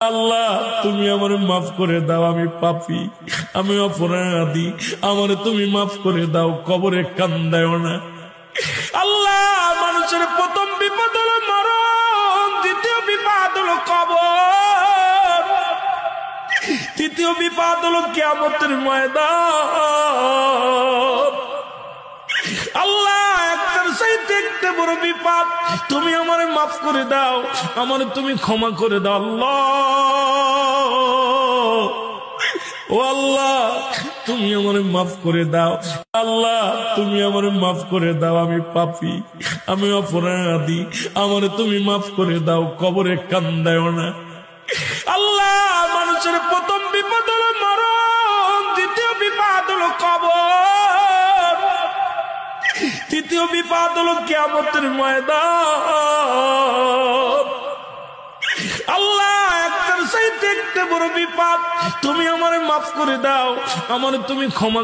আল্লাহ তুমি আমার মাফ করে দাও, আমি পাপী, আমি অপরাধী, আমার তুমি মাফ করে দাও, কবরে কান্দায়ও না। আল্লাহ মানুষের প্রথম বিপদ হলো মরণ, দ্বিতীয় বিপদ হলো কবর, তৃতীয় বিপদ হলো কিয়ামতের ময়দান। আল্লাহ একটার চাইতে একটা বড় বিপদ, তুমি আমারে মাফ করে দাও, আমারে তুমি ক্ষমা করে দাও। আল্লাহ ও আল্লাহ তুমি আমারে মাফ করে দাও, আল্লাহ তুমি আমারে মাফ করে দাও, আমি পাপী, আমি অপরাধী, আমারে তুমি মাফ করে দাও, কবরে কান্দায়ও না। আল্লাহ মানুষের প্রথম বিপদ হলো মরণ, দ্বিতীয় বিপদ হলো কবর, তৃতীয় বিপদ হলো কিয়ামতের ময়দান। আল্লাহ একটার চাইতে একটা বড় বিপদ, তুমি আমারে মাফ করে দাও, আমারে তুমি ক্ষমা